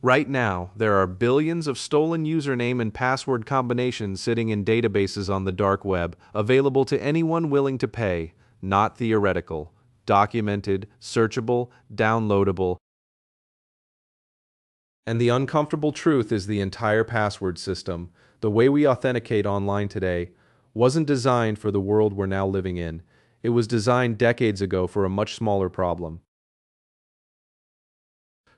Right now, there are billions of stolen username and password combinations sitting in databases on the dark web, available to anyone willing to pay, not theoretical, documented, searchable, downloadable. And the uncomfortable truth is the entire password system, the way we authenticate online today, wasn't designed for the world we're now living in. It was designed decades ago for a much smaller problem.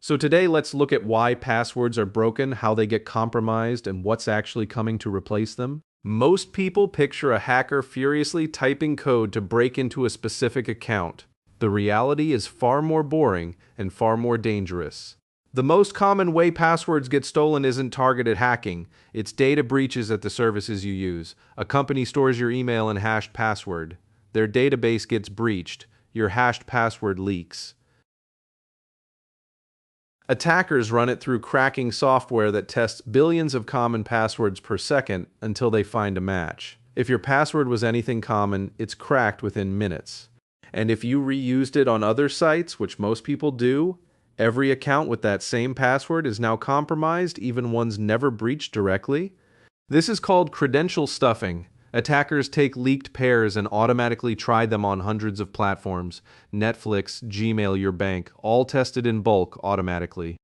So today, let's look at why passwords are broken, how they get compromised, and what's actually coming to replace them. Most people picture a hacker furiously typing code to break into a specific account. The reality is far more boring and far more dangerous. The most common way passwords get stolen isn't targeted hacking, it's data breaches at the services you use. A company stores your email and hashed password. Their database gets breached. Your hashed password leaks. Attackers run it through cracking software that tests billions of common passwords per second until they find a match. If your password was anything common, it's cracked within minutes. And if you reused it on other sites, which most people do, every account with that same password is now compromised, even ones never breached directly. This is called credential stuffing. Attackers take leaked pairs and automatically try them on hundreds of platforms. Netflix, Gmail, your bank, all tested in bulk automatically.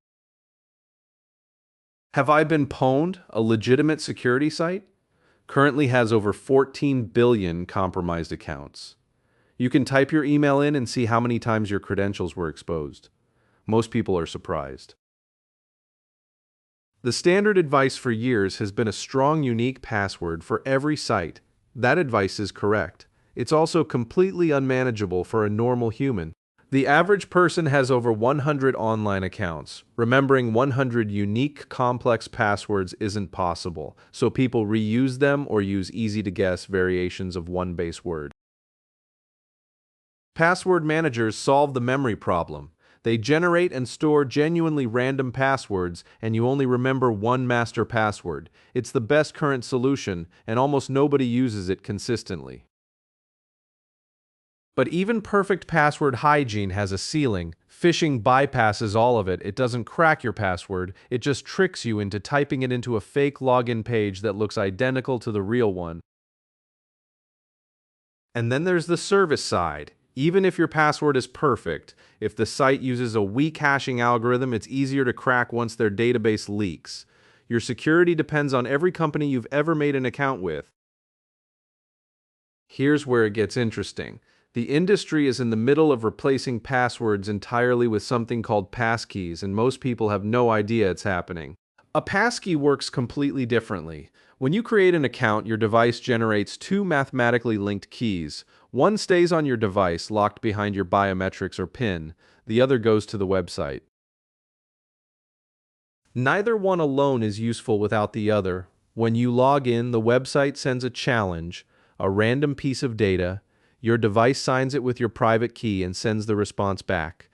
Have I Been Pwned, a legitimate security site, currently has over 14 billion compromised accounts. You can type your email in and see how many times your credentials were exposed. Most people are surprised. The standard advice for years has been a strong, unique password for every site. That advice is correct. It's also completely unmanageable for a normal human. The average person has over 100 online accounts. Remembering 100 unique, complex passwords isn't possible, so people reuse them or use easy-to-guess variations of one base word. Password managers solve the memory problem. They generate and store genuinely random passwords, and you only remember one master password. It's the best current solution, and almost nobody uses it consistently. But even perfect password hygiene has a ceiling. Phishing bypasses all of it. It doesn't crack your password, it just tricks you into typing it into a fake login page that looks identical to the real one. And then there's the service side. Even if your password is perfect, if the site uses a weak hashing algorithm, it's easier to crack once their database leaks. Your security depends on every company you've ever made an account with. Here's where it gets interesting. The industry is in the middle of replacing passwords entirely with something called passkeys, and most people have no idea it's happening. A passkey works completely differently. When you create an account, your device generates two mathematically linked keys. One stays on your device, locked behind your biometrics or PIN. The other goes to the website. Neither one alone is useful without the other. When you log in, the website sends a challenge, a random piece of data. Your device signs it with your private key and sends the response back.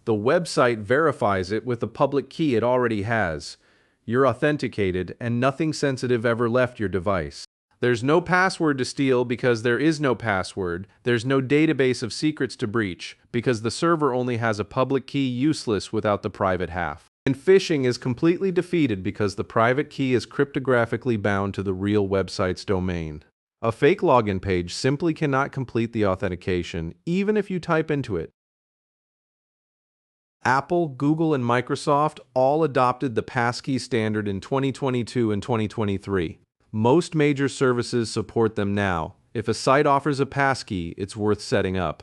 The website verifies it with the public key it already has. You're authenticated, and nothing sensitive ever left your device. There's no password to steal because there is no password. There's no database of secrets to breach because the server only has a public key, useless without the private half. And phishing is completely defeated because the private key is cryptographically bound to the real website's domain. A fake login page simply cannot complete the authentication, even if you type into it. Apple, Google, and Microsoft all adopted the passkey standard in 2022 and 2023. Most major services support them now. If a site offers a passkey, it's worth setting up.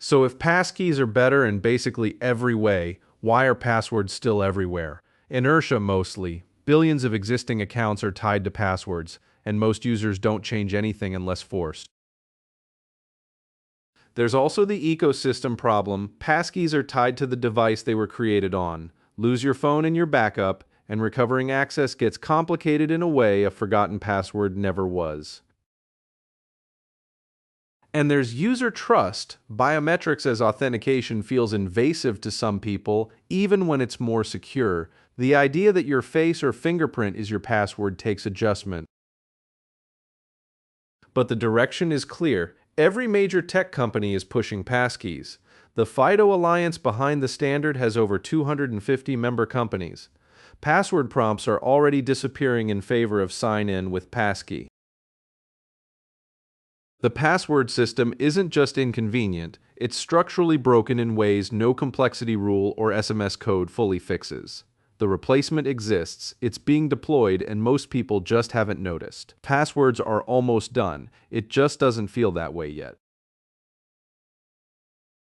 So if passkeys are better in basically every way, why are passwords still everywhere? Inertia mostly. Billions of existing accounts are tied to passwords, and most users don't change anything unless forced. There's also the ecosystem problem. Passkeys are tied to the device they were created on. Lose your phone and your backup, and recovering access gets complicated in a way a forgotten password never was. And there's user trust. Biometrics as authentication feels invasive to some people, even when it's more secure. The idea that your face or fingerprint is your password takes adjustment. But the direction is clear. Every major tech company is pushing passkeys. The FIDO Alliance behind the standard has over 250 member companies. Password prompts are already disappearing in favor of sign-in with passkey. The password system isn't just inconvenient, it's structurally broken in ways no complexity rule or SMS code fully fixes. The replacement exists, it's being deployed, and most people just haven't noticed. Passwords are almost done, it just doesn't feel that way yet.